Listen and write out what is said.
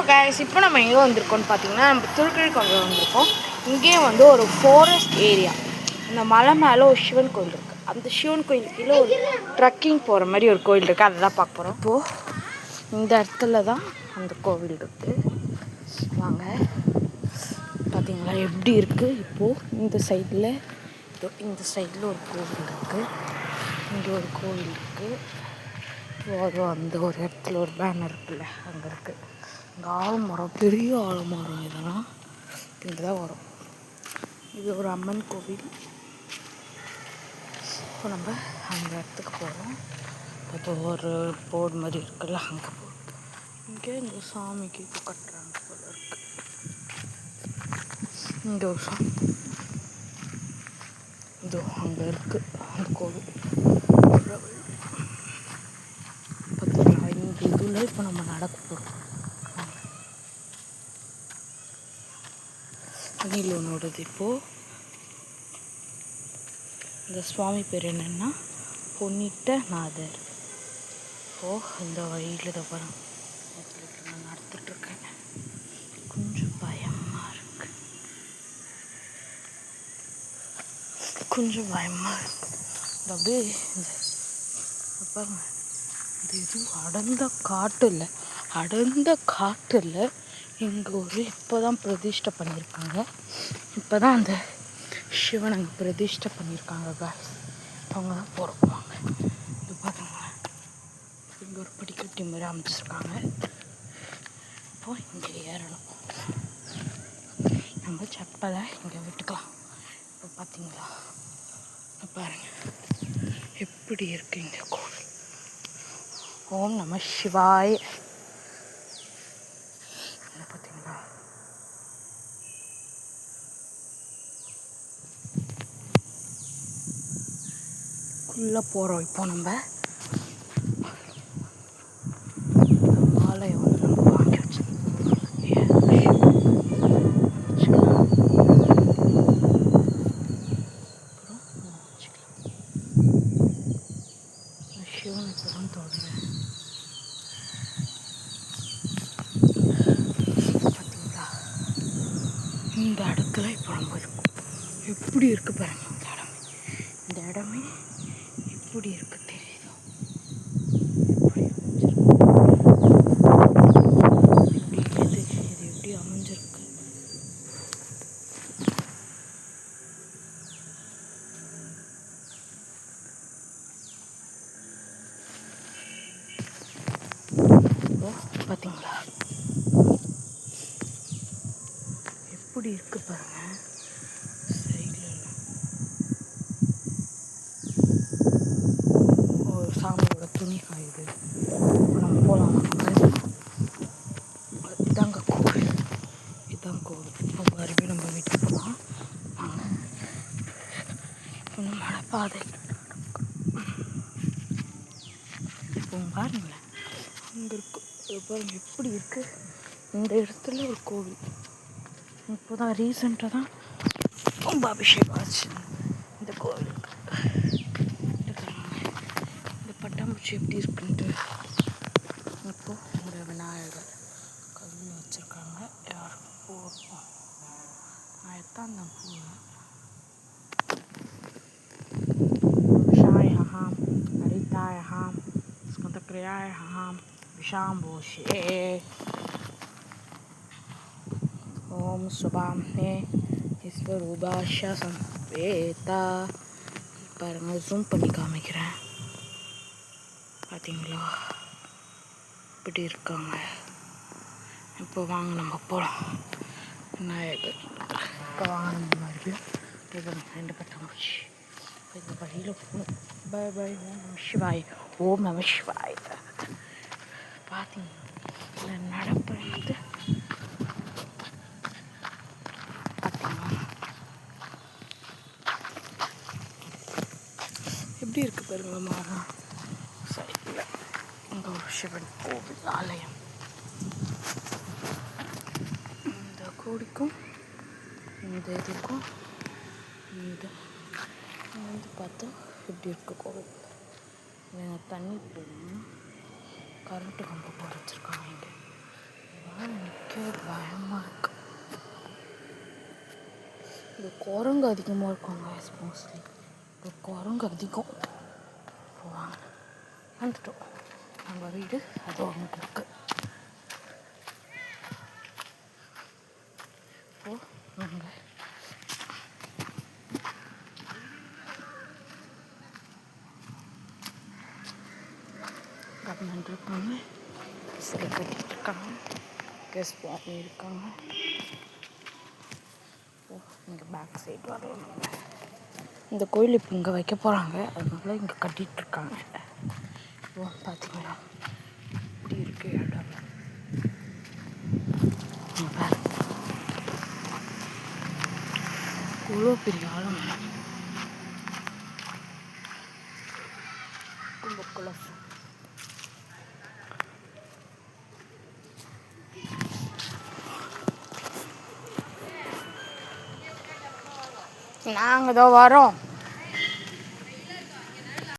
Guys, இப்போ நம்ம எங்கே வந்திருக்கோம்னு பார்த்தீங்கன்னா, நம்ம திருக்கழிக்குன்றம் வந்திருக்கோம். இங்கேயும் வந்து ஒரு ஃபாரஸ்ட் ஏரியா. இந்த மலை மேலே ஒரு சிவன் கோயில் இருக்குது. அந்த சிவன் கோயில் கீழே ஒரு ட்ரக்கிங் போகிற மாதிரி ஒரு கோயில் இருக்குது. அதை தான் பார்க்க போகிறோம். இப்போது இந்த இடத்துல தான் அந்த கோவில் இருக்குது. வாங்க, பார்த்தீங்களா எப்படி இருக்குது? இப்போது இந்த சைடில் ஒரு கோவில் இருக்குது. இங்கே ஒரு கோவில் இருக்குது. அதுவும் அந்த ஒரு இடத்துல ஒரு பேனர் இருக்குல்ல, அங்கே இருக்குது. இங்கே ஆலமரம், பெரிய ஆலமரம். இதெல்லாம் இங்கே தான் வரும். இது ஒரு அம்மன் கோவில். இப்போ நம்ம அந்த இடத்துக்கு போகிறோம். இப்போ ஒரு போர்டு மாதிரி இருக்குல்ல, அங்கே போகிறோம். இங்கே இந்த சாமிக்கு இது கட்டுறாங்க போல இருக்கு. இந்த ஒரு சாமி இதோ அங்கே இருக்குது அந்த கோவில். பார்த்தீங்களா, இந்த இதில் இப்போ நம்ம நடக்க போகிறோம். அணில் ஒன்றோடது. இப்போது இந்த சுவாமி பேர் என்னென்னா பொன்னிட்ட நாதர். இப்போது இந்த வழியில் தான் பாருங்க, நான் நடந்துட்டுருக்கேன். கொஞ்சம் பயமாக இருக்கு, அப்படியே இந்த பாருங்க, இந்த இது அடர்ந்த காட்டில் இங்கே ஒரு இப்போ தான் பிரதிஷ்டை பண்ணியிருக்காங்க. இப்போ தான் அந்த சிவன் அங்கே பிரதிஷ்டை பண்ணியிருக்காங்க. அவங்க தான் போகிறோம். இது பார்த்தீங்களா, இங்கே ஒரு படிக்கட்டி மாதிரி அமைச்சிருக்காங்க. இப்போது இங்கே ஏறணும். நம்ம செப்பலை இங்கே விட்டுக்கலாம். இப்போ பார்த்தீங்களா, பாருங்க எப்படி இருக்கு இந்த கோவில். ஓம் நம சிவாய். பார்த்தீங்களா, உள்ள போகிறோம். இப்போ நம்ம மாலை வந்து நம்ம வாங்கி வச்சோம். சிவனுக்கு தான் தோடுறேன். பார்த்தீங்களா, இந்த இடத்துல இப்போ நம்ம இருக்கோம். எப்படி இருக்கு பாருங்க இந்த இடமே எப்படி இருக்கு தெரியுதோ? இது எப்படி அமைஞ்சிருக்கு? பார்த்தீங்களா எப்படி இருக்கு பாருங்க. சாமியோட துணி காயுது. நம்ம போகலாம். இதாங்க கோவில். இப்போ மறுபடியும் நம்ம வீட்டுக்கு போகலாம். இன்னும் மலைப்பாதை. இப்போ பாருங்களேன், அங்கே இருக்கு பாருங்க எப்படி இருக்குது. இந்த இடத்துல ஒரு கோவில். இப்போ தான் ரீசெண்டாக தான் ரொம்ப அபிஷேகம் ஆச்சு இந்த கோவிலுக்கு. பட்டாம்பூச்சி எப்படி இருக்குன்ட்டு. இப்போது இந்த விநாயகர் கல் வச்சுருக்காங்க. யாரும் பூ வைப்போம். நான் எத்தான் அந்த பூ விஷாயஹாம் ஹரிதாயஹாம் ஸ்கந்தக்ரியாயஹாம் விஷாம்போஷே ஓம் சுபாம்னே ஈஸ்வரூபாஷா சம்வேதா. பாருங்கள், ஜூம் பண்ணி காமிக்கிறேன். பார்த்தீங்களா இப்படி இருக்காங்க. இப்போ வாங்க நம்ம போகலாம். விநாயகர் இப்போ வாங்க நம்ம மறுபடியும் இது 2 பட்டாம்பூச்சி இந்த வழியில் போகணும். By by. ஓம் நம சிவாய். ஓம் நம சிவாய். பார்த்தீங்களா, நடப்பது பார்த்தீங்களா எப்படி இருக்குது பாருங்க. மரம் சைடில் இங்கே ஒரு சிவன் கோவில் ஆலயம். இந்த கோடிக்கும் இந்த இதுக்கும் இந்த வந்து பார்த்தா எப்படி இருக்குது கோவில். தண்ணி போகணும். கரண்ட்டு கம்பம் போட்டு வச்சுருக்காங்க இங்கே. பயமாக இருக்கு. இது குரங்கு அதிகமாக இருக்குங்க. மோஸ்ட்லி இது குரங்கு அதிகம். போவாங்க வந்துட்டோம். நம்ம வீடு அது அங்கிட்டு இருக்கு. வாங்க. கவர்மெண்ட் இருக்காங்க, சிலை கட்டிட்டு இருக்காங்க, கெஸ்ட் வாங்கி இருக்காங்க. இங்கே பேக் சைடு வரலாம். இந்த கோயில் இப்போ இங்கே வைக்க போகிறாங்க, அதனால இங்கே கட்டிகிட்ருக்காங்க. இப்போ பார்த்தீங்கன்னா இப்படி இருக்கு இடம். இவ்வளோ பெரிய ஆழம். நாங்கள் தான் வரோம்.